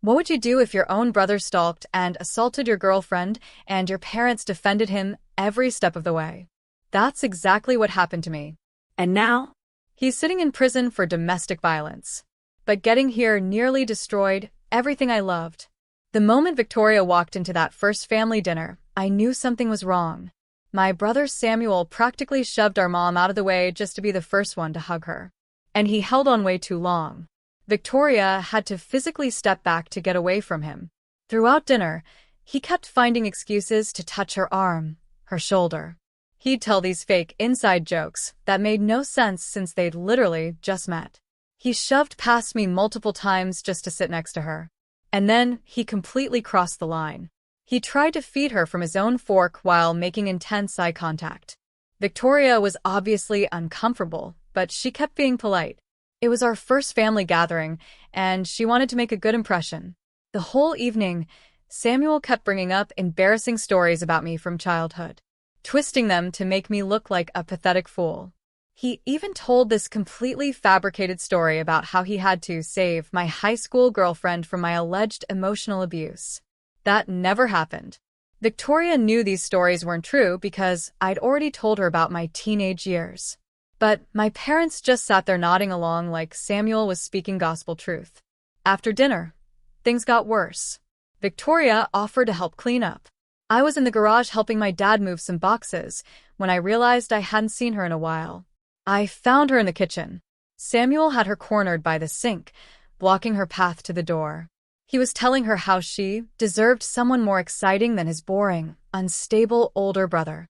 What would you do if your own brother stalked and assaulted your girlfriend and your parents defended him every step of the way? That's exactly what happened to me. And now? He's sitting in prison for domestic violence. But getting here nearly destroyed everything I loved. The moment Victoria walked into that first family dinner, I knew something was wrong. My brother Samuel practically shoved our mom out of the way just to be the first one to hug her. And he held on way too long. Victoria had to physically step back to get away from him. Throughout dinner, he kept finding excuses to touch her arm, her shoulder. He'd tell these fake inside jokes that made no sense since they'd literally just met. He shoved past me multiple times just to sit next to her. And then he completely crossed the line. He tried to feed her from his own fork while making intense eye contact. Victoria was obviously uncomfortable, but she kept being polite. It was our first family gathering, and she wanted to make a good impression. The whole evening, Samuel kept bringing up embarrassing stories about me from childhood, twisting them to make me look like a pathetic fool. He even told this completely fabricated story about how he had to save my high school girlfriend from my alleged emotional abuse. That never happened. Victoria knew these stories weren't true because I'd already told her about my teenage years. But my parents just sat there nodding along like Samuel was speaking gospel truth. After dinner, things got worse. Victoria offered to help clean up. I was in the garage helping my dad move some boxes when I realized I hadn't seen her in a while. I found her in the kitchen. Samuel had her cornered by the sink, blocking her path to the door. He was telling her how she deserved someone more exciting than his boring, unstable older brother.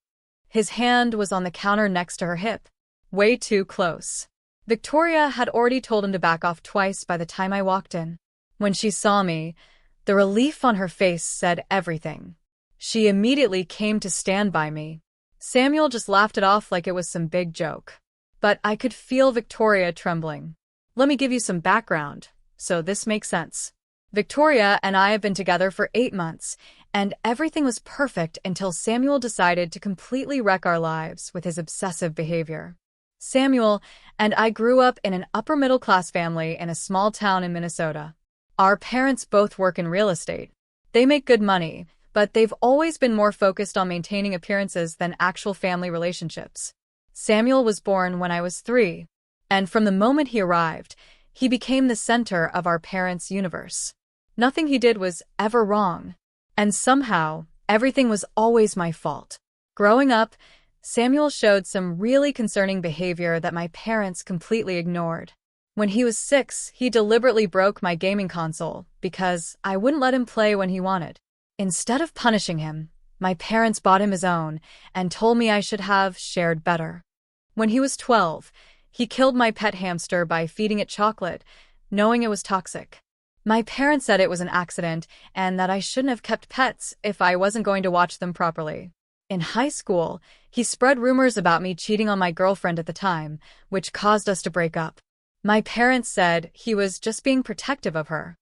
His hand was on the counter next to her hip, way too close. Victoria had already told him to back off twice by the time I walked in. When she saw me, the relief on her face said everything. She immediately came to stand by me. Samuel just laughed it off like it was some big joke. But I could feel Victoria trembling. Let me give you some background, so this makes sense. Victoria and I have been together for 8 months, and everything was perfect until Samuel decided to completely wreck our lives with his obsessive behavior. Samuel and I grew up in an upper-middle-class family in a small town in Minnesota. Our parents both work in real estate. They make good money, but they've always been more focused on maintaining appearances than actual family relationships. Samuel was born when I was 3, and from the moment he arrived, he became the center of our parents' universe. Nothing he did was ever wrong, and somehow, everything was always my fault. Growing up, Samuel showed some really concerning behavior that my parents completely ignored. When he was 6, he deliberately broke my gaming console because I wouldn't let him play when he wanted. Instead of punishing him, my parents bought him his own and told me I should have shared better. When he was 12, he killed my pet hamster by feeding it chocolate, knowing it was toxic. My parents said it was an accident and that I shouldn't have kept pets if I wasn't going to watch them properly. In high school, he spread rumors about me cheating on my girlfriend at the time, which caused us to break up. My parents said he was just being protective of her.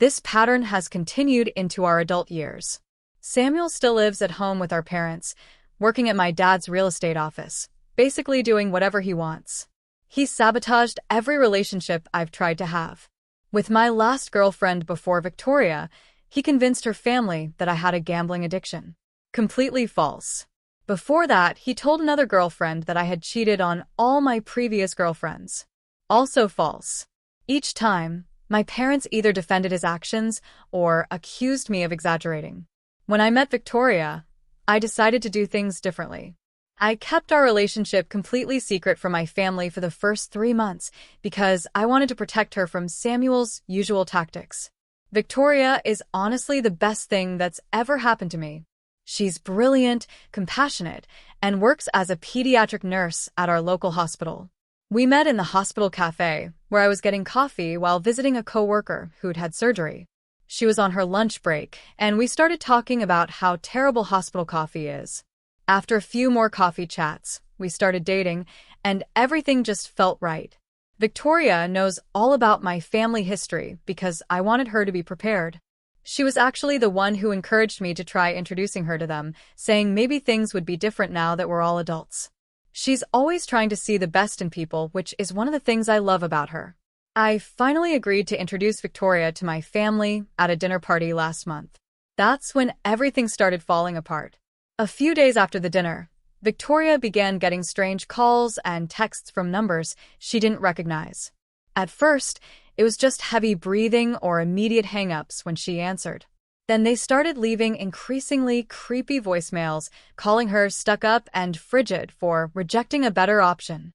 This pattern has continued into our adult years. Samuel still lives at home with our parents, working at my dad's real estate office, basically doing whatever he wants. He sabotaged every relationship I've tried to have. With my last girlfriend before Victoria, he convinced her family that I had a gambling addiction. Completely false. Before that, he told another girlfriend that I had cheated on all my previous girlfriends. Also false. Each time, my parents either defended his actions or accused me of exaggerating. When I met Victoria, I decided to do things differently. I kept our relationship completely secret from my family for the first 3 months because I wanted to protect her from Samuel's usual tactics. Victoria is honestly the best thing that's ever happened to me. She's brilliant, compassionate, and works as a pediatric nurse at our local hospital. We met in the hospital cafe, where I was getting coffee while visiting a coworker who'd had surgery. She was on her lunch break, and we started talking about how terrible hospital coffee is. After a few more coffee chats, we started dating, and everything just felt right. Victoria knows all about my family history because I wanted her to be prepared. She was actually the one who encouraged me to try introducing her to them, saying maybe things would be different now that we're all adults. She's always trying to see the best in people, which is one of the things I love about her. I finally agreed to introduce Victoria to my family at a dinner party last month. That's when everything started falling apart. A few days after the dinner, Victoria began getting strange calls and texts from numbers she didn't recognize. At first, it was just heavy breathing or immediate hang-ups when she answered. Then they started leaving increasingly creepy voicemails, calling her stuck up and frigid for rejecting a better option.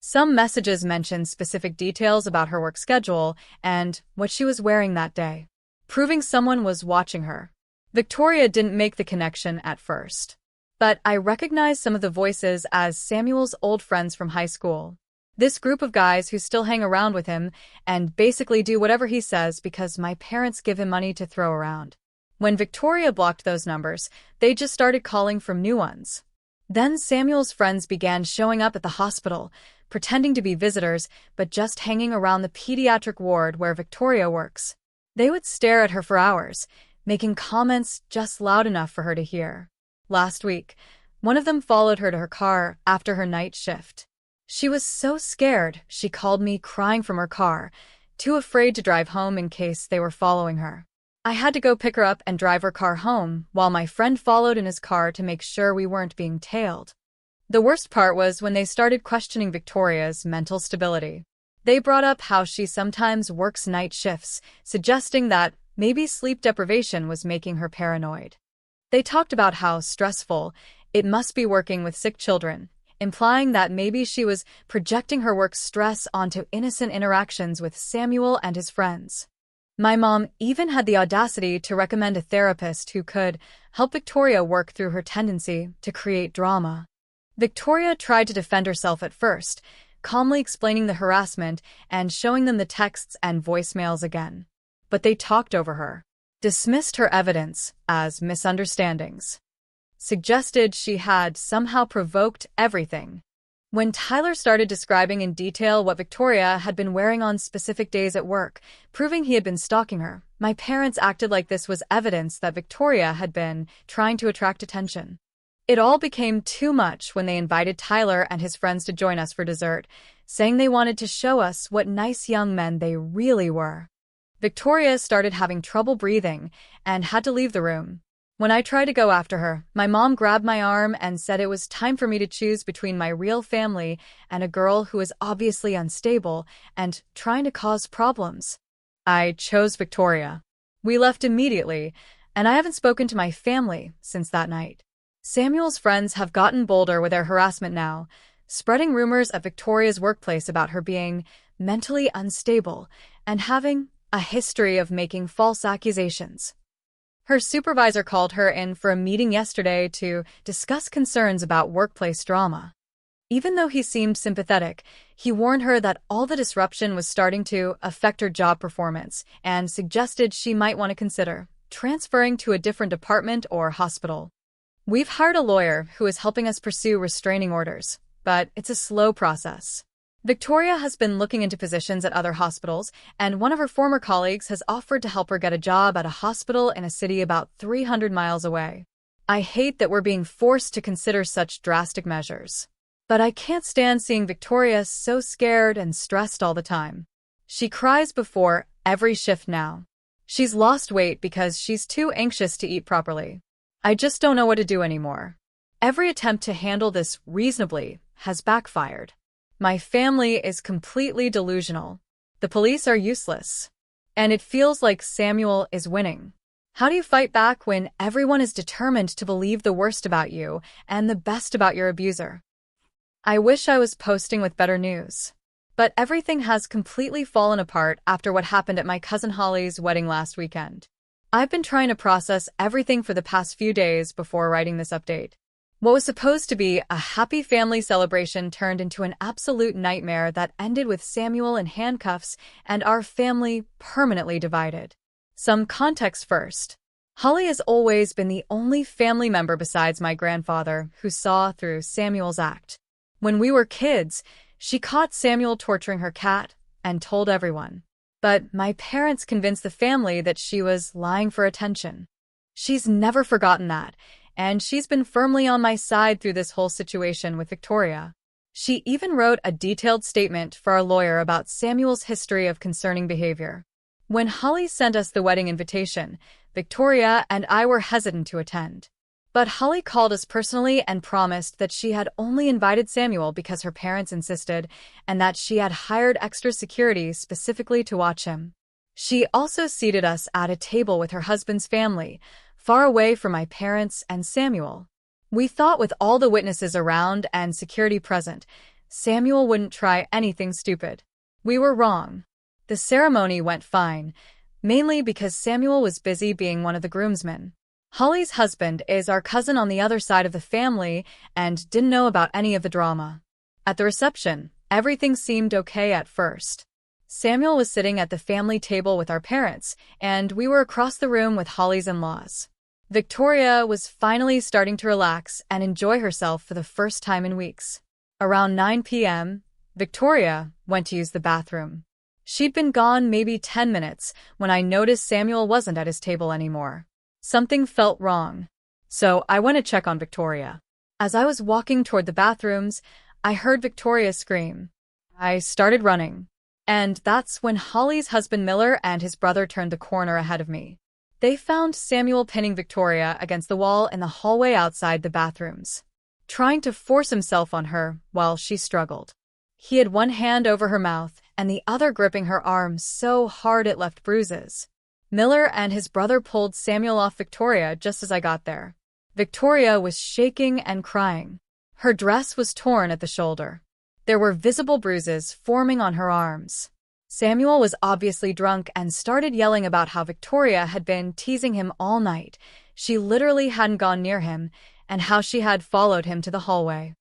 Some messages mentioned specific details about her work schedule and what she was wearing that day, proving someone was watching her. Victoria didn't make the connection at first, but I recognized some of the voices as Samuel's old friends from high school. This group of guys who still hang around with him and basically do whatever he says because my parents give him money to throw around. When Victoria blocked those numbers, they just started calling from new ones. Then Samuel's friends began showing up at the hospital, pretending to be visitors, but just hanging around the pediatric ward where Victoria works. They would stare at her for hours, making comments just loud enough for her to hear. Last week, one of them followed her to her car after her night shift. She was so scared, she called me crying from her car, too afraid to drive home in case they were following her. I had to go pick her up and drive her car home, while my friend followed in his car to make sure we weren't being tailed. The worst part was when they started questioning Victoria's mental stability. They brought up how she sometimes works night shifts, suggesting that maybe sleep deprivation was making her paranoid. They talked about how stressful it must be working with sick children, implying that maybe she was projecting her work stress onto innocent interactions with Samuel and his friends. My mom even had the audacity to recommend a therapist who could help Victoria work through her tendency to create drama. Victoria tried to defend herself at first, calmly explaining the harassment and showing them the texts and voicemails again. But they talked over her, dismissed her evidence as misunderstandings, suggested she had somehow provoked everything. When Tyler started describing in detail what Victoria had been wearing on specific days at work, proving he had been stalking her, my parents acted like this was evidence that Victoria had been trying to attract attention. It all became too much when they invited Tyler and his friends to join us for dessert, saying they wanted to show us what nice young men they really were. Victoria started having trouble breathing and had to leave the room. When I tried to go after her, my mom grabbed my arm and said it was time for me to choose between my real family and a girl who was obviously unstable and trying to cause problems. I chose Victoria. We left immediately, and I haven't spoken to my family since that night. Samuel's friends have gotten bolder with their harassment now, spreading rumors at Victoria's workplace about her being mentally unstable and having a history of making false accusations. Her supervisor called her in for a meeting yesterday to discuss concerns about workplace drama. Even though he seemed sympathetic, he warned her that all the disruption was starting to affect her job performance and suggested she might want to consider transferring to a different department or hospital. We've hired a lawyer who is helping us pursue restraining orders, but it's a slow process. Victoria has been looking into positions at other hospitals, and one of her former colleagues has offered to help her get a job at a hospital in a city about 300 miles away. I hate that we're being forced to consider such drastic measures. But I can't stand seeing Victoria so scared and stressed all the time. She cries before every shift now. She's lost weight because she's too anxious to eat properly. I just don't know what to do anymore. Every attempt to handle this reasonably has backfired. My family is completely delusional. The police are useless. And it feels like Samuel is winning. How do you fight back when everyone is determined to believe the worst about you and the best about your abuser? I wish I was posting with better news. But everything has completely fallen apart after what happened at my cousin Holly's wedding last weekend. I've been trying to process everything for the past few days before writing this update. What was supposed to be a happy family celebration turned into an absolute nightmare that ended with Samuel in handcuffs and our family permanently divided. Some context first. Holly has always been the only family member besides my grandfather who saw through Samuel's act. When we were kids, she caught Samuel torturing her cat and told everyone. But my parents convinced the family that she was lying for attention. She's never forgotten that, and she's been firmly on my side through this whole situation with Victoria. She even wrote a detailed statement for our lawyer about Samuel's history of concerning behavior. When Holly sent us the wedding invitation, Victoria and I were hesitant to attend. But Holly called us personally and promised that she had only invited Samuel because her parents insisted, and that she had hired extra security specifically to watch him. She also seated us at a table with her husband's family, far away from my parents and Samuel. We thought with all the witnesses around and security present, Samuel wouldn't try anything stupid. We were wrong. The ceremony went fine, mainly because Samuel was busy being one of the groomsmen. Holly's husband is our cousin on the other side of the family and didn't know about any of the drama. At the reception, everything seemed okay at first. Samuel was sitting at the family table with our parents, and we were across the room with Holly's in-laws. Victoria was finally starting to relax and enjoy herself for the first time in weeks. Around 9 p.m., Victoria went to use the bathroom. She'd been gone maybe 10 minutes when I noticed Samuel wasn't at his table anymore. Something felt wrong. So I went to check on Victoria. As I was walking toward the bathrooms, I heard Victoria scream. I started running. And that's when Holly's husband Miller and his brother turned the corner ahead of me. They found Samuel pinning Victoria against the wall in the hallway outside the bathrooms, trying to force himself on her while she struggled. He had one hand over her mouth and the other gripping her arm so hard it left bruises. Miller and his brother pulled Samuel off Victoria just as I got there. Victoria was shaking and crying. Her dress was torn at the shoulder. There were visible bruises forming on her arms. Samuel was obviously drunk and started yelling about how Victoria had been teasing him all night. She literally hadn't gone near him, and how she had followed him to the hallway.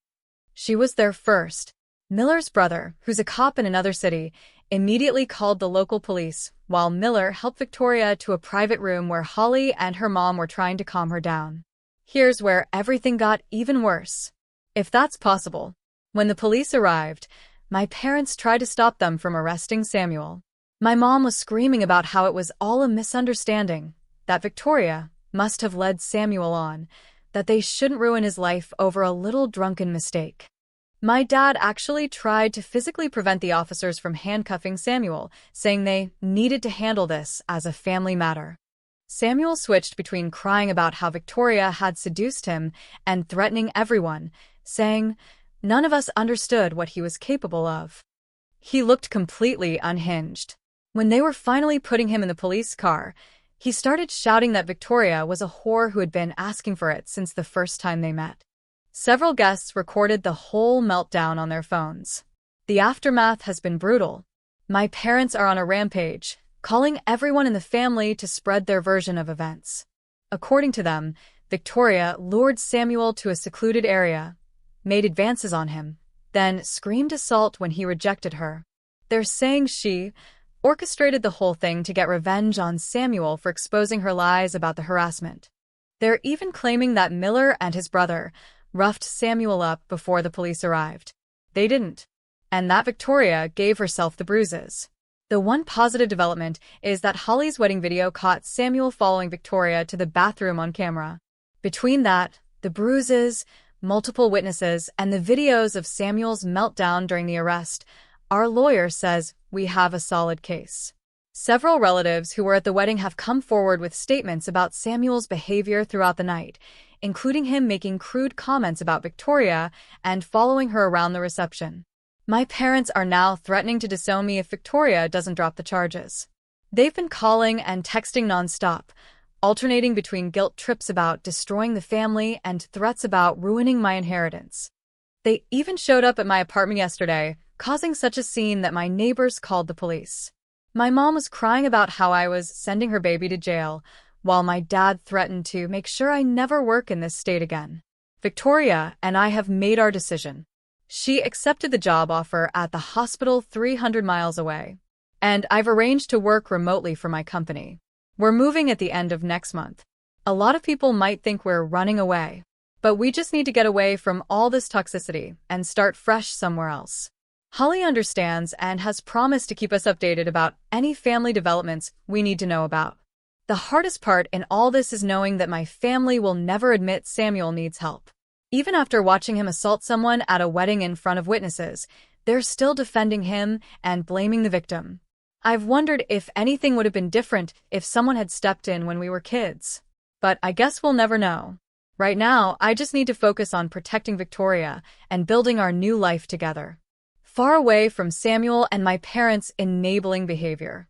She was there first. Miller's brother, who's a cop in another city, immediately called the local police, while Miller helped Victoria to a private room where Holly and her mom were trying to calm her down. Here's where everything got even worse. If that's possible. When the police arrived, my parents tried to stop them from arresting Samuel. My mom was screaming about how it was all a misunderstanding, that Victoria must have led Samuel on, that they shouldn't ruin his life over a little drunken mistake. My dad actually tried to physically prevent the officers from handcuffing Samuel, saying they needed to handle this as a family matter. Samuel switched between crying about how Victoria had seduced him and threatening everyone, saying, "None of us understood what he was capable of." He looked completely unhinged. When they were finally putting him in the police car, he started shouting that Victoria was a whore who had been asking for it since the first time they met. Several guests recorded the whole meltdown on their phones. The aftermath has been brutal. My parents are on a rampage, calling everyone in the family to spread their version of events. According to them, Victoria lured Samuel to a secluded area, made advances on him, then screamed assault when he rejected her. They're saying she orchestrated the whole thing to get revenge on Samuel for exposing her lies about the harassment. They're even claiming that Miller and his brother roughed Samuel up before the police arrived. They didn't. And that Victoria gave herself the bruises. The one positive development is that Holly's wedding video caught Samuel following Victoria to the bathroom on camera. Between that, the bruises, multiple witnesses, and the videos of Samuel's meltdown during the arrest, our lawyer says we have a solid case. Several relatives who were at the wedding have come forward with statements about Samuel's behavior throughout the night, including him making crude comments about Victoria and following her around the reception. My parents are now threatening to disown me if Victoria doesn't drop the charges. They've been calling and texting nonstop, alternating between guilt trips about destroying the family and threats about ruining my inheritance. They even showed up at my apartment yesterday, causing such a scene that my neighbors called the police. My mom was crying about how I was sending her baby to jail, while my dad threatened to make sure I never work in this state again. Victoria and I have made our decision. She accepted the job offer at the hospital 300 miles away, and I've arranged to work remotely for my company. We're moving at the end of next month. A lot of people might think we're running away, but we just need to get away from all this toxicity and start fresh somewhere else. Holly understands and has promised to keep us updated about any family developments we need to know about. The hardest part in all this is knowing that my family will never admit Samuel needs help. Even after watching him assault someone at a wedding in front of witnesses, they're still defending him and blaming the victim. I've wondered if anything would have been different if someone had stepped in when we were kids. But I guess we'll never know. Right now, I just need to focus on protecting Victoria and building our new life together, far away from Samuel and my parents' enabling behavior.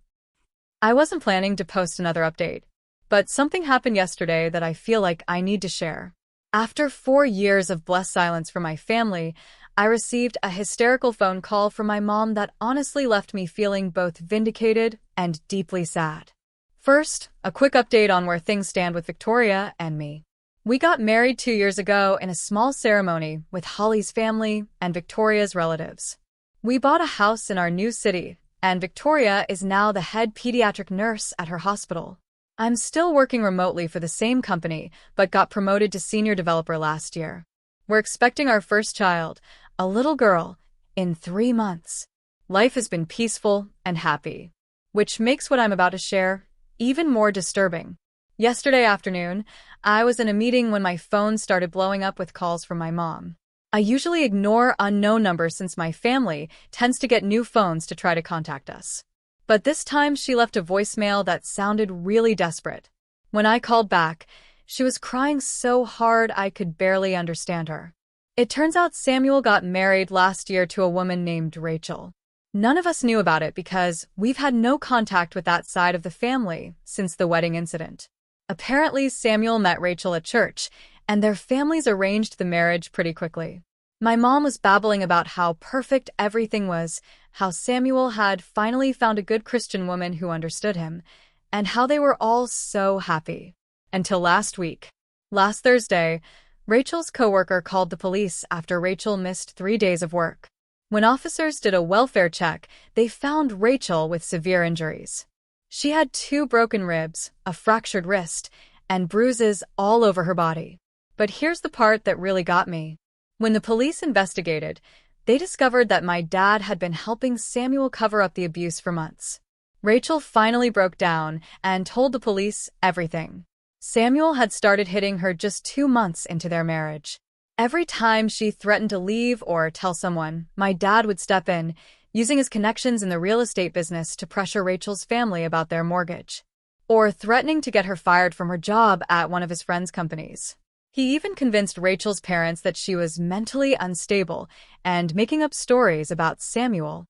I wasn't planning to post another update, but something happened yesterday that I feel like I need to share. After 4 years of blessed silence from my family, I received a hysterical phone call from my mom that honestly left me feeling both vindicated and deeply sad. First, a quick update on where things stand with Victoria and me. We got married 2 years ago in a small ceremony with Holly's family and Victoria's relatives. We bought a house in our new city, and Victoria is now the head pediatric nurse at her hospital. I'm still working remotely for the same company, but got promoted to senior developer last year. We're expecting our first child, a little girl, in 3 months. Life has been peaceful and happy, which makes what I'm about to share even more disturbing. Yesterday afternoon, I was in a meeting when my phone started blowing up with calls from my mom. I usually ignore unknown numbers since my family tends to get new phones to try to contact us. But this time she left a voicemail that sounded really desperate. When I called back, she was crying so hard I could barely understand her. It turns out Samuel got married last year to a woman named Rachel. None of us knew about it because we've had no contact with that side of the family since the wedding incident. Apparently, Samuel met Rachel at church, and their families arranged the marriage pretty quickly. My mom was babbling about how perfect everything was, how Samuel had finally found a good Christian woman who understood him, and how they were all so happy. Until last week. Last Thursday, Rachel's coworker called the police after Rachel missed 3 days of work. When officers did a welfare check, they found Rachel with severe injuries. She had 2 broken ribs, a fractured wrist, and bruises all over her body. But here's the part that really got me. When the police investigated, they discovered that my dad had been helping Samuel cover up the abuse for months. Rachel finally broke down and told the police everything. Samuel had started hitting her just 2 months into their marriage. Every time she threatened to leave or tell someone, my dad would step in, using his connections in the real estate business to pressure Rachel's family about their mortgage, or threatening to get her fired from her job at one of his friends' companies. He even convinced Rachel's parents that she was mentally unstable and making up stories about Samuel,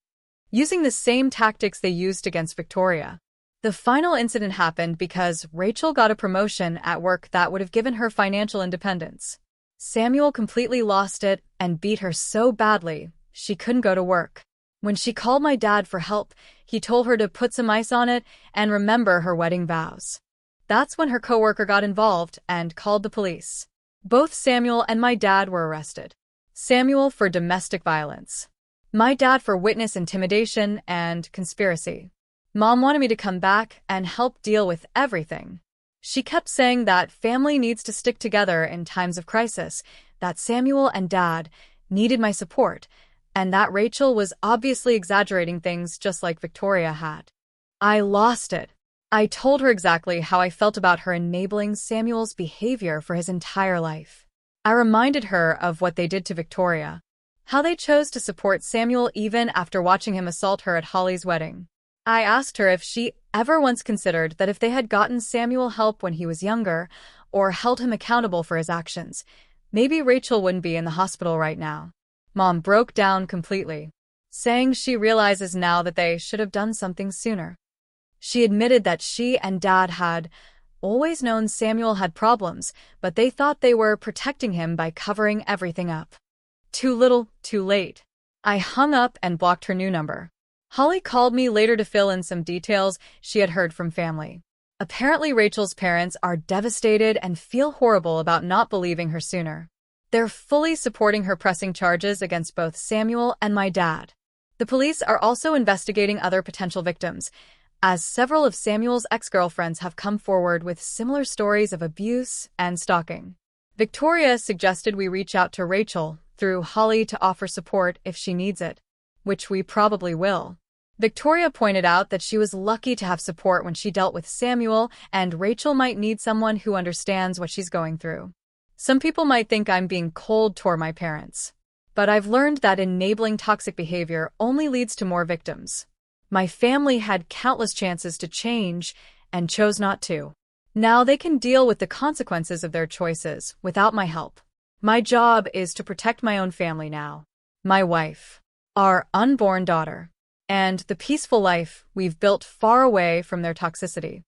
using the same tactics they used against Victoria. The final incident happened because Rachel got a promotion at work that would have given her financial independence. Samuel completely lost it and beat her so badly she couldn't go to work. When she called my dad for help, he told her to put some ice on it and remember her wedding vows. That's when her coworker got involved and called the police. Both Samuel and my dad were arrested. Samuel for domestic violence. My dad for witness intimidation and conspiracy. Mom wanted me to come back and help deal with everything. She kept saying that family needs to stick together in times of crisis, that Samuel and Dad needed my support, and that Rachel was obviously exaggerating things just like Victoria had. I lost it. I told her exactly how I felt about her enabling Samuel's behavior for his entire life. I reminded her of what they did to Victoria, how they chose to support Samuel even after watching him assault her at Holly's wedding. I asked her if she ever once considered that if they had gotten Samuel help when he was younger, or held him accountable for his actions, maybe Rachel wouldn't be in the hospital right now. Mom broke down completely, saying she realizes now that they should have done something sooner. She admitted that she and Dad had always known Samuel had problems, but they thought they were protecting him by covering everything up. Too little, too late. I hung up and blocked her new number. Holly called me later to fill in some details she had heard from family. Apparently, Rachel's parents are devastated and feel horrible about not believing her sooner. They're fully supporting her pressing charges against both Samuel and my dad. The police are also investigating other potential victims, as several of Samuel's ex-girlfriends have come forward with similar stories of abuse and stalking. Victoria suggested we reach out to Rachel through Holly to offer support if she needs it, which we probably will. Victoria pointed out that she was lucky to have support when she dealt with Samuel, and Rachel might need someone who understands what she's going through. Some people might think I'm being cold toward my parents. But I've learned that enabling toxic behavior only leads to more victims. My family had countless chances to change and chose not to. Now they can deal with the consequences of their choices without my help. My job is to protect my own family now. My wife, our unborn daughter, and the peaceful life we've built far away from their toxicity.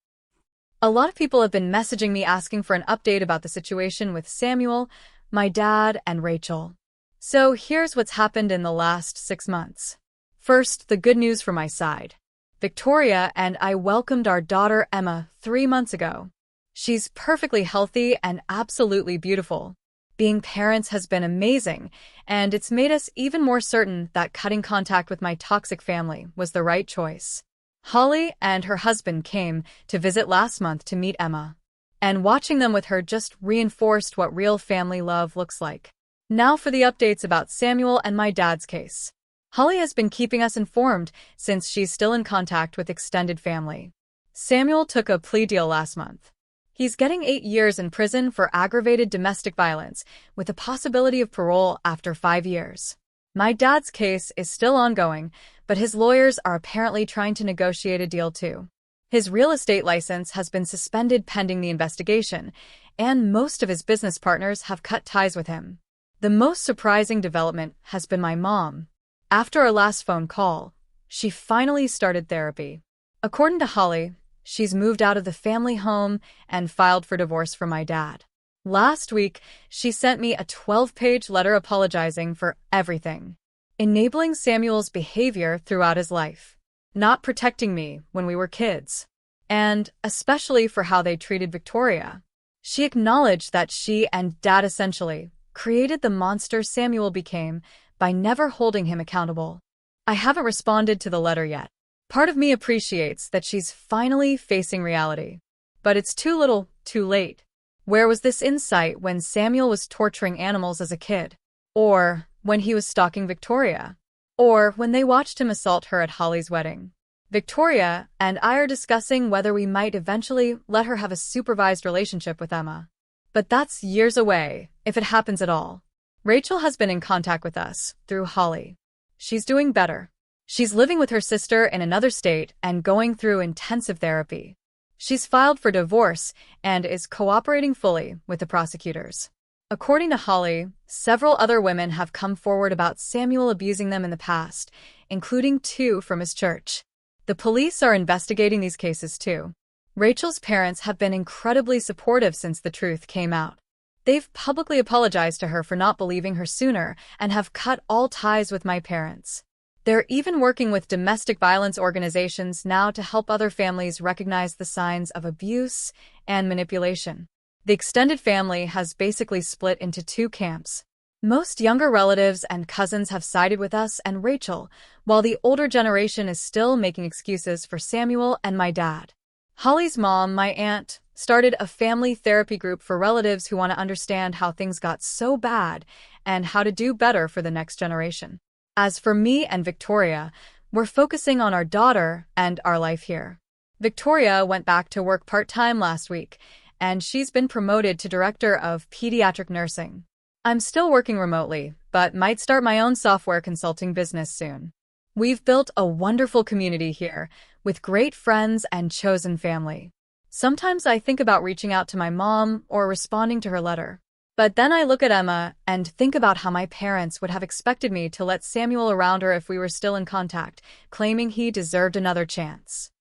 A lot of people have been messaging me asking for an update about the situation with Samuel, my dad, and Rachel. So here's what's happened in the last 6 months. First, the good news from my side. Victoria and I welcomed our daughter Emma 3 months ago. She's perfectly healthy and absolutely beautiful. Being parents has been amazing, and it's made us even more certain that cutting contact with my toxic family was the right choice. Holly and her husband came to visit last month to meet Emma, and watching them with her just reinforced what real family love looks like. Now for the updates about Samuel and my dad's case. Holly has been keeping us informed since she's still in contact with extended family. Samuel took a plea deal last month. He's getting 8 years in prison for aggravated domestic violence, with a possibility of parole after 5 years. My dad's case is still ongoing, but his lawyers are apparently trying to negotiate a deal too. His real estate license has been suspended pending the investigation, and most of his business partners have cut ties with him. The most surprising development has been my mom. After our last phone call, she finally started therapy. According to Holly, she's moved out of the family home and filed for divorce from my dad. Last week, she sent me a 12-page letter apologizing for everything, enabling Samuel's behavior throughout his life, not protecting me when we were kids, and especially for how they treated Victoria. She acknowledged that she and Dad essentially created the monster Samuel became by never holding him accountable. I haven't responded to the letter yet. Part of me appreciates that she's finally facing reality. But it's too little, too late. Where was this insight when Samuel was torturing animals as a kid? Or when he was stalking Victoria? Or when they watched him assault her at Holly's wedding? Victoria and I are discussing whether we might eventually let her have a supervised relationship with Emma. But that's years away, if it happens at all. Rachel has been in contact with us through Holly. She's doing better. She's living with her sister in another state and going through intensive therapy. She's filed for divorce and is cooperating fully with the prosecutors. According to Holly, several other women have come forward about Samuel abusing them in the past, including 2 from his church. The police are investigating these cases too. Rachel's parents have been incredibly supportive since the truth came out. They've publicly apologized to her for not believing her sooner and have cut all ties with my parents. They're even working with domestic violence organizations now to help other families recognize the signs of abuse and manipulation. The extended family has basically split into 2 camps. Most younger relatives and cousins have sided with us and Rachel, while the older generation is still making excuses for Samuel and my dad. Holly's mom, my aunt, started a family therapy group for relatives who want to understand how things got so bad and how to do better for the next generation. As for me and Victoria, we're focusing on our daughter and our life here. Victoria went back to work part-time last week, and she's been promoted to director of pediatric nursing. I'm still working remotely, but might start my own software consulting business soon. We've built a wonderful community here, with great friends and chosen family. Sometimes I think about reaching out to my mom or responding to her letter. But then I look at Emma and think about how my parents would have expected me to let Samuel around her if we were still in contact, claiming he deserved another chance.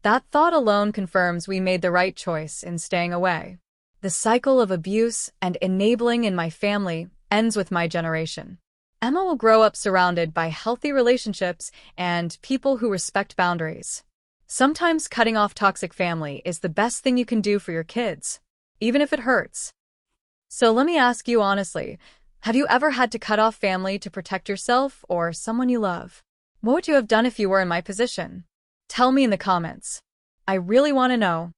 That thought alone confirms we made the right choice in staying away. The cycle of abuse and enabling in my family ends with my generation. Emma will grow up surrounded by healthy relationships and people who respect boundaries. Sometimes cutting off toxic family is the best thing you can do for your kids, even if it hurts. So let me ask you honestly, have you ever had to cut off family to protect yourself or someone you love? What would you have done if you were in my position? Tell me in the comments. I really want to know.